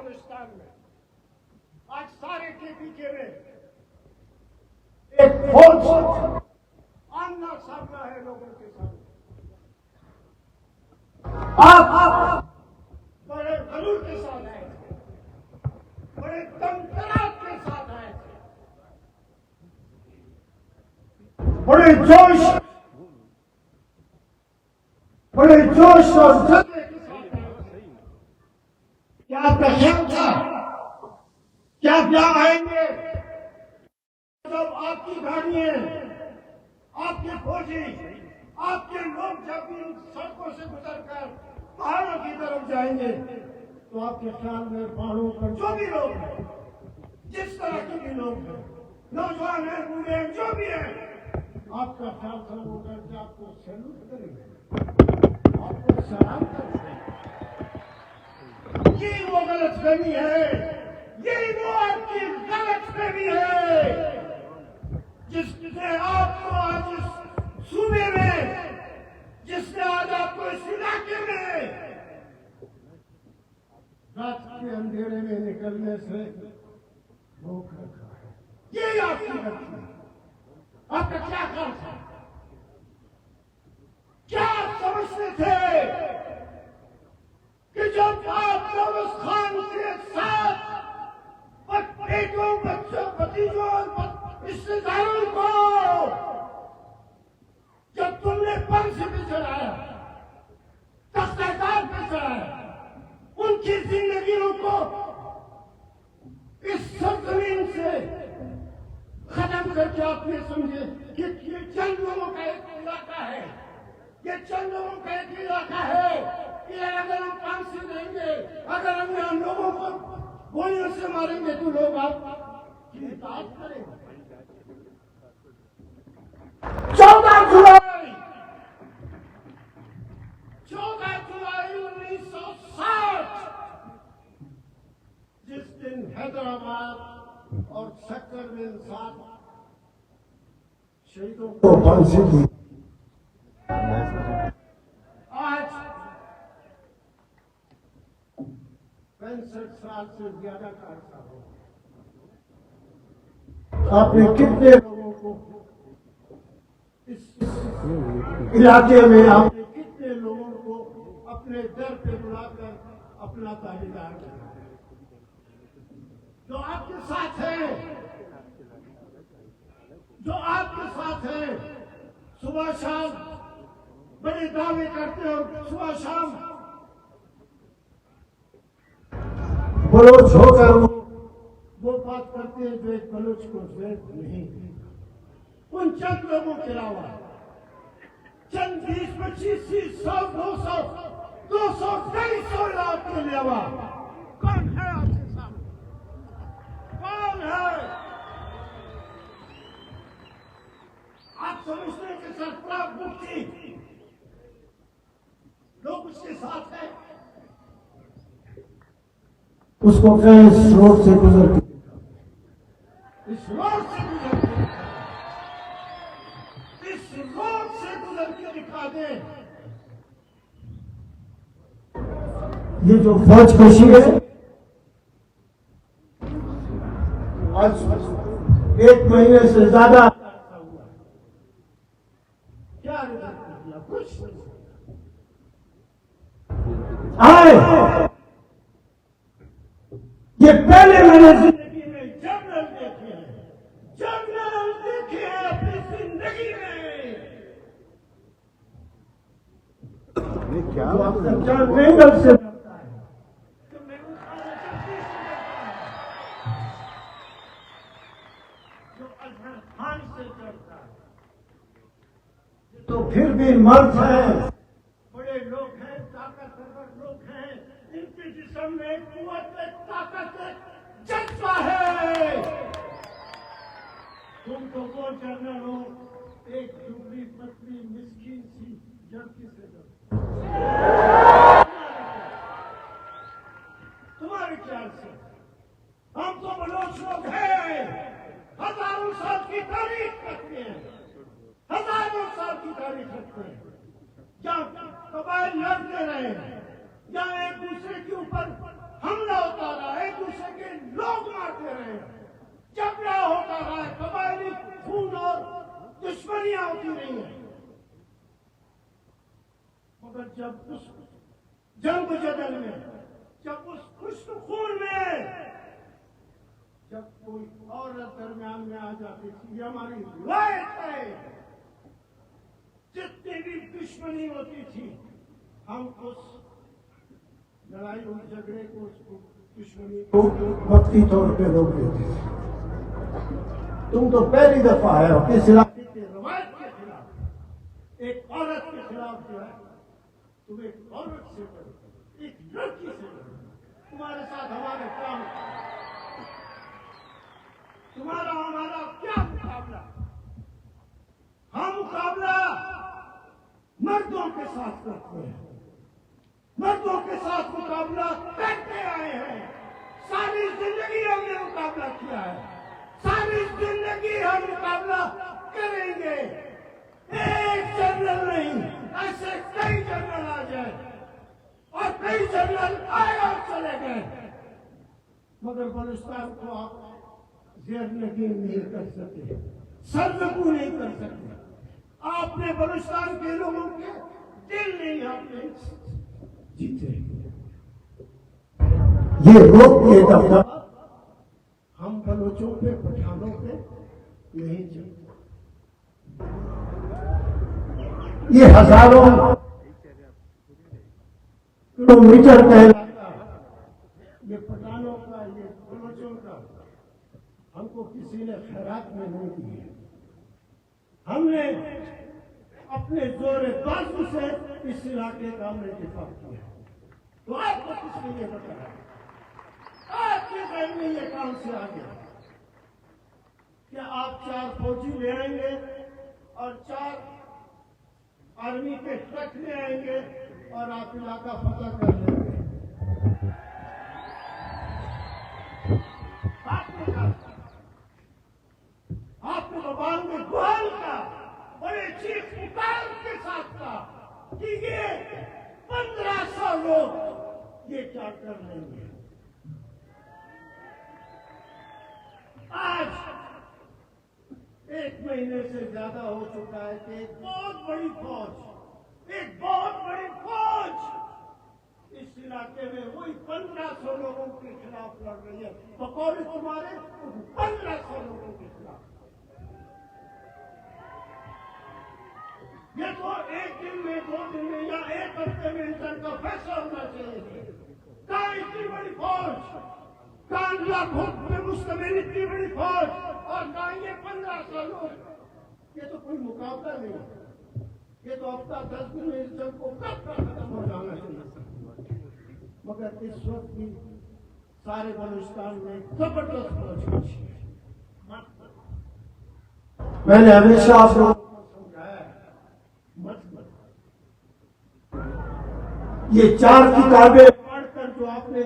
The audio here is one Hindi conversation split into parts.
अफगानिस्तान में आज सारे के पीछे में एक फौज आमना सामना है लोगों के सामने। आप बड़े गरूर के साथ आए थे, बड़े दमदराज के साथ आए थे, बड़े जोश और जज्बे के साथ आए थे। क्या आपका ख्याल था क्या आएंगे जब आपकी गाड़ियां, आपके फौजी, आपके लोग जब इन सड़कों से गुजरकर पहाड़ों की तरफ जाएंगे तो आपके ख्याल में पहाड़ों पर जो भी लोग हैं, जिस तरह के भी लोग हैं, नौजवान हैं, बूढ़े हैं, जो भी हैं, आपका ख्याल था वो करके आपको सैल्यूट करेंगे, आपको सलाम करेंगे। ये वो गलतफहमी है, यही वो आपकी गलतफहमी है जिसने आपको आज इस सूबे में, जिसने आज आपको इस इलाके में रात के अंधेरे में निकलने से रोक रखा है। यही आपकी गलती है। आपका क्या काम था? क्या आप समझते थे कि जब आप नवाज खान के साथ बेटों, बच्चों, भतीजों और रिश्तेदारों को जब तुमने पंख पे चढ़ाया, तख्तादार पे चढ़ाया, उनकी जिंदगियों को इस सरजमीन से खत्म करके आपने समझे कि ये चंद लोगों का एक इलाका है, ये चंद लोगों का एक इलाका है कि अगर हम फांसी देंगे, अगर हम यहाँ लोगों को गोलियों से मारेंगे तो लोग आपकी इताअत करेंगे। 14 जुलाई 1960 जिस दिन हैदराबाद और सेक्टर में 7 शहीदों को फांसी दी, आज 65 साल से ज्यादा का अर्सा हो। आपने कितने लोगों को इस इलाके में, आपने कितने लोगों को अपने दर पे बुलाकर अपना ताबेदार किया, जो आपके साथ है, जो आपके साथ है। सुबह शाम बड़े दावे करते हो, सुबह शाम बलोच होकर वो बात करते हैं जो एक बलोच को जरूरत नहीं है। उन चंद लोगों के अलावा चंद 20, 25, 30, 100, 200, 250 लाख के अलावा कौन है आपके सामने? कौन है? आप समझते हैं कि सरफराज मुफ्ती लोग उसके साथ हैं? उसको कहें इस रोड से गुजर के, इस रोड से गुजर के, इस रोड से गुजर के दिखा दे। ये जो फौज कशी है, आज 1 महीने से ज्यादा क्या रिजल्ट निकला? कुछ आए। ये पहले मैंने जिंदगी में जनरल देखे हैं, जनरल देखे हैं अपनी जिंदगी में। क्या जनरल से डरता है तो मैं जो अजहर खान से डरता है, तो फिर भी मर्द है, बड़े लोग हैं, ताकतवर लोग हैं, इनके जिस्म में कुव्वत, ताकत, जज्बा है। तुम तो वो जनरल हो, एक दुबली पतली मिस्कीन सी लड़की से डरो। तुम्हारे ख्याल से हम तो बलोच लोग हैं, हजारों साल की तारीख रखते हैं, हजारों साल की तारीख रखते हैं, जहाँ कबाइल लड़ते रहे, जहाँ एक दूसरे के ऊपर हमला होता रहा है, मुकाबला होता रहा है, कबायली खून और दुश्मनियां होती रही हैं। मगर जब उस जंग जदल में, जब उस खुश्क खून में जब कोई औरत दरमियान में आ जाती थी, ये हमारी रिवायत है, जितनी भी दुश्मनी होती थी हम उस लड़ाई और झगड़े को, उसको दुश्मनी को वक्ती तौर पे रोक देते थे। तुम तो पहली दफा आए हो किस इलाके के रवायत के खिलाफ, एक औरत के खिलाफ जो है, तुम एक औरत से करो, एक लड़की से करो, तुम्हारे साथ हमारे काम, तुम्हारा हमारा क्या मुकाबला? हम मुकाबला मर्दों के साथ करते हैं, मर्दों के साथ मुकाबला करते आए हैं। सारी जिंदगी हमने मुकाबला किया है, सारी जिंदगी हम मुकाबला करेंगे। एक जनरल नहीं, ऐसे कई जनरल आ जाए और कई जनरल आए और चले गए, मगर बलूचिस्तान को आप जेर नगीन नहीं कर सके, सरनगू नहीं कर सके। आपने बलूचिस्तान के लोगों के दिल नहीं आपने जीते। ये रोक के दफा हम बलोचों पे, पठानों पे नहीं चलते। ये हजारों किलोमीटर का इलाका, ये पठानों का, ये बलोचों का, हमको किसी ने खैरात में नहीं दिए। हमने अपने जोरे बाजू से इस इलाके का हमने दिफा किया। तो आपको किसने ये बताया? आपके घर में ये काम से आ गया कि आप 4 फौजी ले आएंगे और 4 आर्मी के ट्रक ले आएंगे और आप इलाका फतह कर लेंगे। आपने भगवान में गुहार का बड़े चीख पुकार के साथ कहा कि ये 1500 लोग ये क्या कर लेंगे। आज 1 महीने से ज्यादा हो चुका है कि एक बहुत बड़ी फौज इस इलाके में वही 1500 लोगों के खिलाफ लड़ रही है, बकौल तुम्हारे 1500 लोगों के खिलाफ। ये तो 1 दिन में, 2 दिन में या 1 हफ्ते में इंसान का फैसला होना चाहिए। कहाँ इतनी बड़ी फौज, कहाँ लाखों में मुश्तमिल इतनी बड़ी फौज, और कहाँ ये 1500 लोग। ये तो कोई मुकाबला नहीं है, ये तो हफ्ता 10 दिन में इस जंग को कब खत्म हो जाना चाहिए। मगर इस वक्त भी सारे बलूचिस्तान में जबरदस्त फौज पहुंची है। मैंने हमेशा आप लोगों को समझाया मत। ये 4 किताबें पढ़कर जो आपने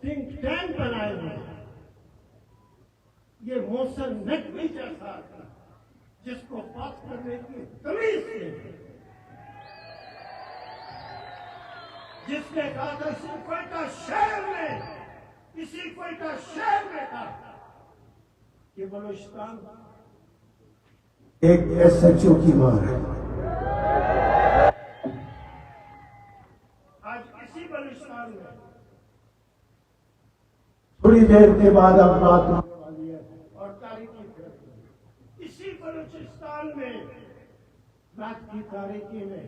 थिंक टैंक बनाए हुए हैं, ये मोहसिन नकवी जैसा जिसको बात करने की तमीज नहीं, जिसने कहा था इसी क्वेटा शहर में कहा कि बलूचिस्तान एक SHO की मार है। आज इसी बलूचिस्तान में थोड़ी देर के बाद अब बात होने वाली है और तारीखी इसी बलूचिस्तान में रात की तारीखी में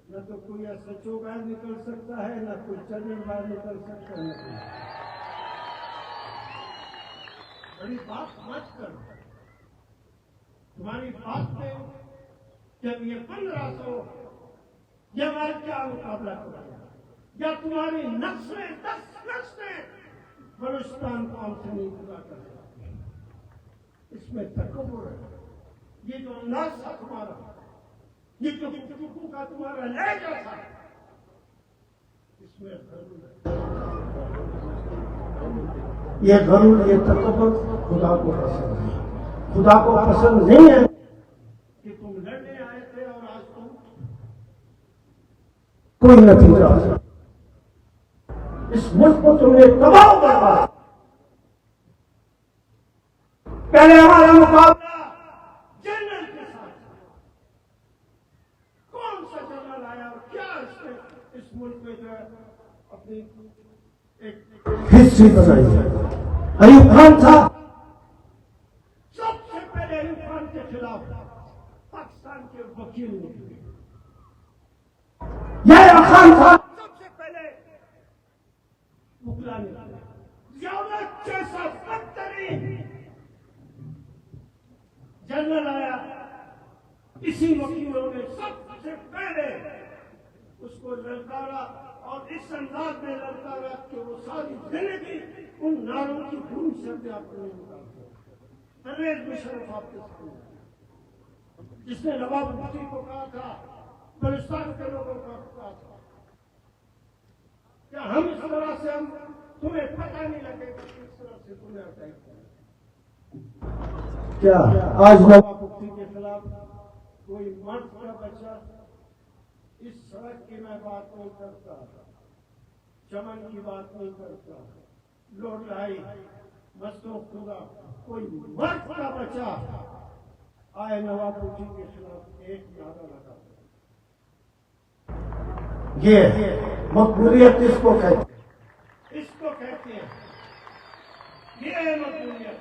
न तो कोई SHO बाहर निकल सकता है, न कोई जनरल बाहर निकल सकता है। बड़ी बात मत करो। तुम्हारी बात में जब ये 1500 ये हमारे क्या मुकाबला करेगा, या तुम्हारी नस्लें 10 नस्लें बलूचिस्तान को हमसे नहीं पूरा कर सकती। इसमें तकब्बुर है। ये जो नाज था तुम्हारा, ये जो गुफ्तगू का तुम्हारा लहजा था, इसमें ये गरूर, ये तकब्बुर खुदा को पसंद नहीं। खुदा को पसंद नहीं है कि तुम लड़ने आए थे और आज तुम कोई नतीजा। इस मुल्क को तुमने तबाह बर्बाद, पहले हमारा मुकाबला जनरल के साथ था। कौन सा जनरल आया और क्या इसने इस मुल्क में जो है अपनी एक हिस्ट्री बनाई। अयूब खान था, सबसे पहले अयूब खान के खिलाफ पाकिस्तान के वकील निकले। याह्या खान था, सबसे पहले मुकला निकले। ज़ियाउल्लाह जैसा बदतरीन जनरल आया, इसी वकीलों ने सबसे पहले उसको ललकारा और इस अंदाज में ललकारा कि वो सारी जिंदगी उन नारों की धूम से अपने आप को नहीं निकाल सकता। परवेज मुशर्रफ आपके सामने, जिसने नवाब मुफ्ती को कहा था, बलुचिस्तान के लोगों को कहा था, क्या हम इस तरह से हम तुम्हें पता नहीं लगेगा किस तरह से तुम्हें अटैक करें। क्या आज नवाब मुफ्ती के खिलाफ कोई मर्द का बच्चा इस सड़क की मैं बात नहीं करता, चमन की बात नहीं करता, लोढ़ाई मस्तों खुदा, कोई मर्द का बच्चा आए नवाब मुफ्ती के खिलाफ एक नारा लगा। ये मकबूलियत इसको कहते हैं, इसको कहते हैं, ये है मकबूलियत।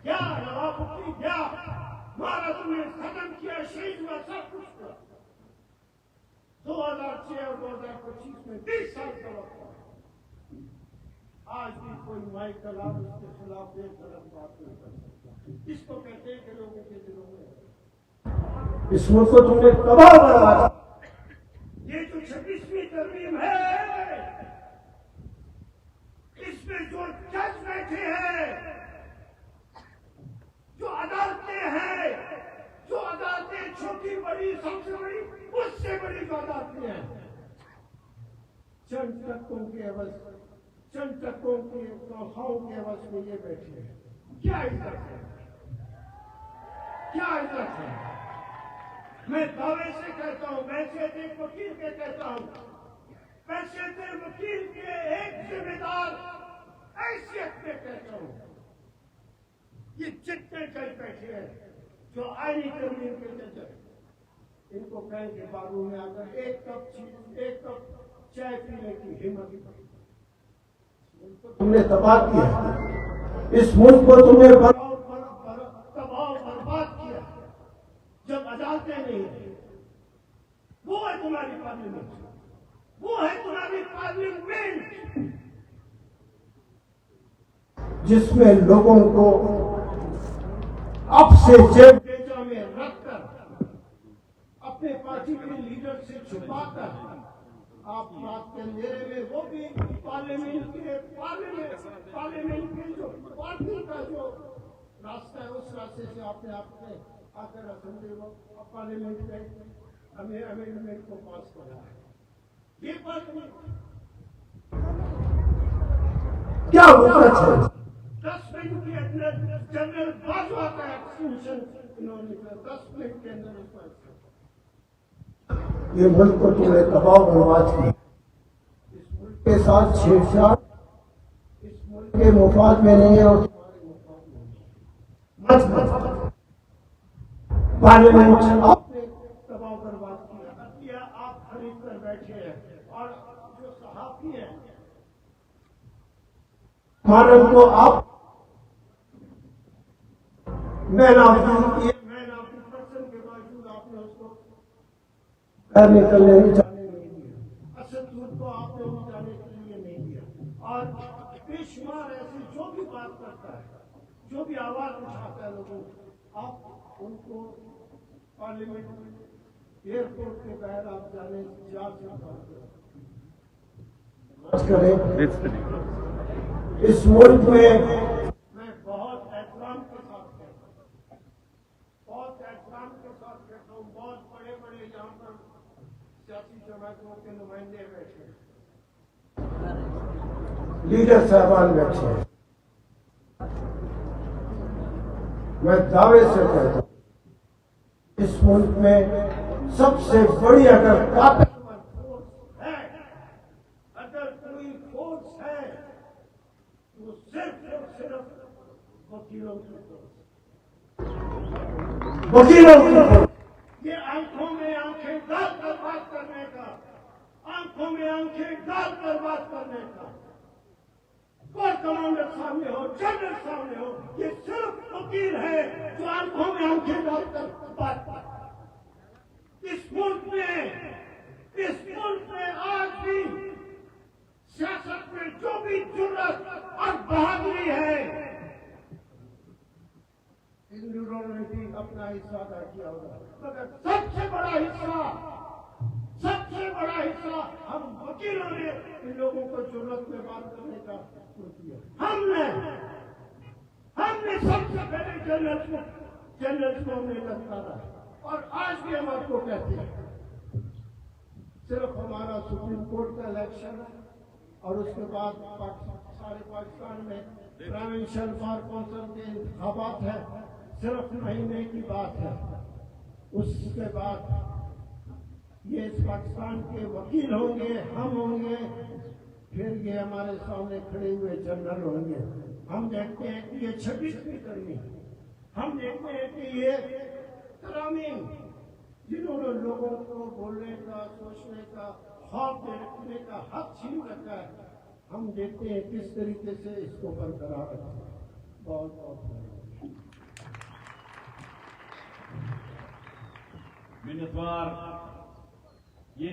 क्या नवाब मुफ्ती क्या मारा तुमने, खत्म किया, शहीद हुआ, सब कुछ हुआ। 2006 और 2025 में 20 साल का वक्त था। आज भी कोई माइक का लाभ उसके खिलाफ बेगलत बात नहीं कर सकता। इसको कहते हैं कि लोगों के दिलों में इस मुल्क को तुमने तबाह बनाया। ये जो 26वीं तरमीम है, इसमें जो जज बैठे हैं, जो अदालतें हैं, जो अदालतें छोटी बड़ी सबसे बड़ी उससे बड़ी जो अदालतें हैं, चंद तत्वों के अवज, चंद तत्वों की तनख्वाहों के अवज में ये बैठे हैं। क्या इज्जत है, क्या इज्जत है। मैं दावे से कहता हूं, मैशत एक वकील के कहता हूं, मैशत वकील के एक जिम्मेदार हैसियत में कहता हूं, ये जितने जज बैठे हैं जो आईनी तरमीम के जज, इनको कहेंगे बारू में आकर एक कप चाय पीने की हिम्मत। तुमने तबाह किया इस मुल्क को, तुमने तबाह बर्बाद किया। जब अदालतें नहीं है, वो है तुम्हारी पार्लियामेंट, वो है तुम्हारी पार्लियामेंट जिसमें लोगों को अब से जेब बेजा में रखकर अपने पार्टी के लीडर से छुपाकर आप रात के अंधेरे में, वो भी पार्लियामेंट के जो पार्टी का जो रास्ता है उस रास्ते से आपने आपने आकर असेंबली पार्लियामेंट में हमें अमेंडमेंट को पास करा है। ये पार्लियामेंट क्या हुकूमत है। 10 मिनट के अंदर जनरल बाजवा का एक्सटेंशन इन्होंने 10 मिनट के अंदर उसका, ये मुल्क को तुमने तबाह बर्बाद किया। इस मुल्क के साथ छेड़छाड़ इस मुल्क के मुफाद में नहीं है और तुम्हारे मुफाद में नहीं है। पार्लियामेंट आपने तबाह बर्बाद किया, आप खरीद कर बैठे हैं और जो सहाफी हैं मानव को आप मैन ऑफ द पर्सन के बावजूद आपने उसको निकलने जाने नहीं दिया, असद को आपने उस जाने के लिए नहीं दिया। और बेशुमार ऐसे जो भी बात करता है, जो भी आवाज उठाता है लोगों, आप उनको पार्लियामेंट एयरपोर्ट के बाहर आप जाने जा करें। इस मुल्क में मैं बहुत एहतराम के साथ कहता हूँ, बहुत एहतराम के साथ कहता हूँ, बहुत बड़े बड़े यहाँ पर सियासी जमातों के नुमाइंदे बैठे, लीडर साहबान बैठे हैं। मैं दावे से कहता हूँ इस मुल्क में सबसे बड़ी अगर ताकतवर फोर्स है, अगर कोई फोर्स है तो सिर्फ और सिर्फ वकीलों की फोर्स। वकीलों की ये आंखों में आंखें डालकर बात करने का, आंखों में आंखें डालकर बात करने का, कोई कमांडर सामने हो, जनरल सामने हो, ये सिर्फ वकील है जो आंखों में आंखें डालकर बात करता है। इस मुल्क में आज भी सियासत में जो भी जुर्रत और बहादुरी है, इन लोगों ने भी अपना हिस्सा अदा किया होगा, मगर सबसे बड़ा हिस्सा हम वकीलों ने इन लोगों को जुर्रत में बात करने का किया। हमने सबसे पहले जनरल को हमने ललकारा और आज भी हम आपको कहते हैं, सिर्फ हमारा सुप्रीम कोर्ट का इलेक्शन है और उसके बाद सारे पाकिस्तान में प्रोविंशियल बार काउंसिल के इंतखाबात है, सिर्फ महीने की बात है। उसके बाद ये इस पाकिस्तान के वकील होंगे, हम होंगे, फिर ये हमारे सामने खड़े हुए जनरल होंगे। हम देखते हैं कि ये 26वीं करनी, हम देखते हैं कि ये तरामीम जिन्होंने लोगों को बोलने का, सोचने का, खौफ देखने का हक छीन रखा है, हम देखते हैं किस तरीके से इसको बरकरार रखा है। बहुत बहुत मिन्नतवार ये